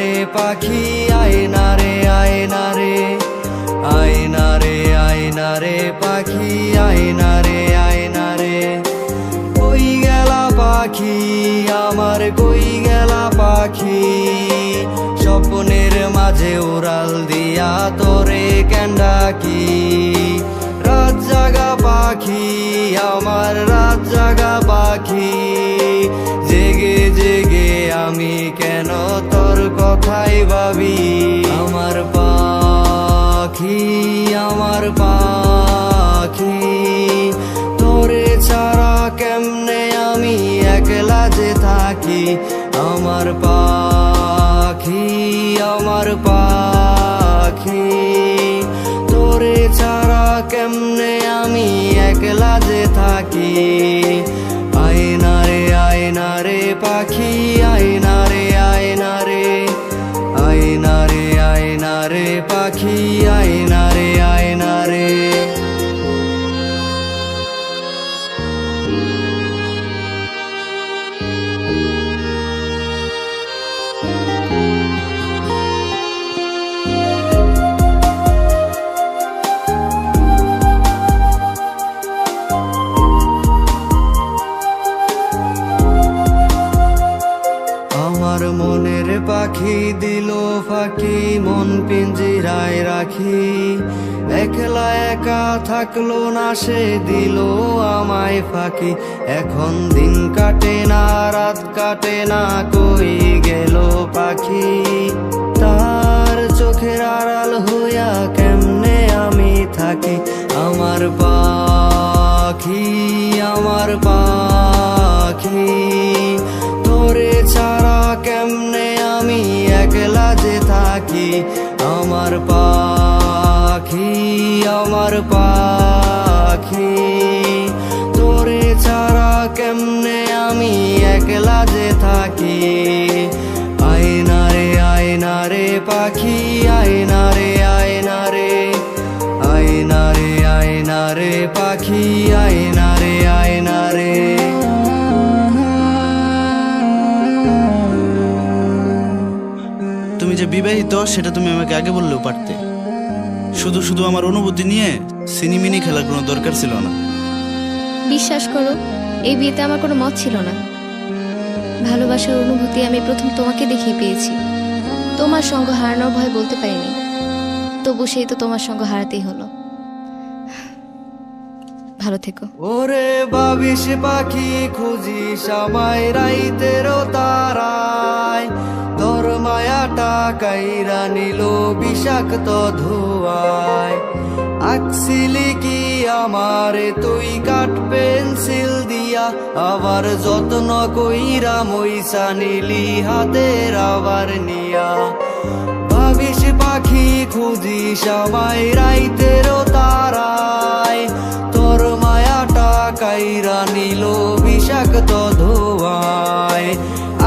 রে পাখি আয়না রে আয়না রে, আয়না রে আয়না রে পাখি আয়না রে আয়না রে। কই গেলা পাখি আমার কই গেলা পাখি, স্বপ্নের মাঝে উড়াল দিয়া তোরে কেন ডাকি। রাত জাগা পাখি আমার রাত জাগা পাখি, জেগে জেগে আমি কেন তোর কথাই ভাবি। আমার পাখি আমার পাখি, তোরে ছাড়া কেমনে আমি একলা যে থাকি। আমার পাখি আমার পাখি, তোরে ছাড়া কেমনে আমি একলা যে থাকি। আয়না রে পাখি আয়না রে আয়না রে, আয়না রে পাখি আয়না রে আয়না রে। আমার মনের পাখি দিল ফাঁকি, মন পিঞ্জিরায় রাখি। একলা একা থাকলো না সে দিল আমায় ফাঁকি। এখন দিন কাটে না রাত কাটে না, কই গেল পাখি। তার চোখের আড়াল হইয়া কেমনে আমি থাকি। আমার পাখি আমার পাখি, তোরে ছাড়া কেমনে আমি একলা যে থাকি। আমার পাখি আমার পাখি, তোরে ছাড়া কেমনে আমি একলা যে থাকি। আয়না রে পাখি আয়না রে আয়না রে, আয়না রে পাখি আয়না রে আয়না রে। তুমি যে বিবাহিত সেটা তুমি আমাকে আগে বললেও পারতে। শুধু শুধু আমার অনুভূতি নিয়ে সিনেমিনি খেলার কোনো দরকার ছিল না। বিশ্বাস করো, এই বিয়েতে আমার কোনো মত ছিল না। ভালোবাসার অনুভূতি আমি প্রথম তোমাকে দেখেই পেয়েছি। তোমার সঙ্গ হারানোর ভয় বলতে পারিনি, তবু সেই তো তোমার সঙ্গ হারাতেই হলো। ভালো থেকো। ওরে বাবিশ পাখি খুঁজিস আমায় রাইতেরও তারায়, তোর মায়াটা কাইরা নিল বিষাক্ত ধোঁয়ায়। আঁকছিলি কি আমারে তুই কাঠ পেন্সিল দিয়া, আবার যত্ন কইরা মইসা নিলি হাতের আবার নিয়া। ভাবিস পাখি খুঁজিস আমায় রাইতেরও তারায়, তোর মায়াটা কাইরা নিল বিষাক্ত ধোঁয়ায়।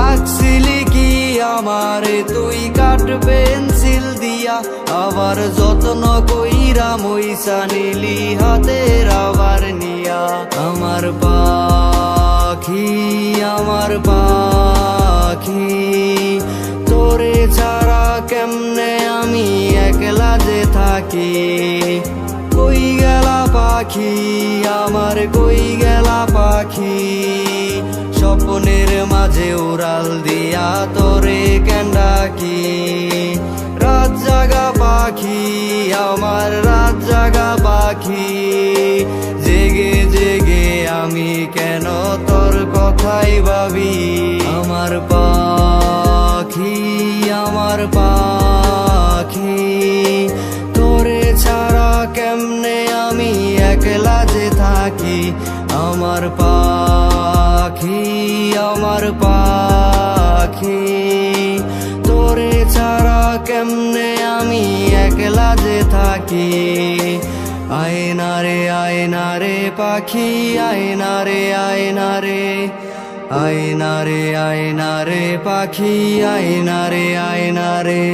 আঁকছিলি কি আমারে তুই কাঠ পেন্সিল দিয়া, আবার যত্ন কইরা মইসা নিলি হাতের আবার নিয়া। আমার পাখি আমার পাখি, তোরে ছাড়া কেমনে আমি একলা যে থাকি। কই গেলা পাখি আমার কই গেলা পাখি, স্বপ্নের মাঝে উড়াল দিয়া তোরে কেন ডাকি। রাত জাগা পাখি আমার রাত জাগা পাখি, জেগে জেগে আমি কেন তোর কথাই ভাবি। আমার পাখি আমার পাখি, তোরে ছাড়া কেমনে আমি একলা যে থাকি। আমার পাখি আমার পাখি, তোরে ছাড়া কেমনে আমি একলা যে থাকি। আয়না রে পাখি আয়না রে আয়না রে, আয়না রে পাখি আয়না রে আয়না রে।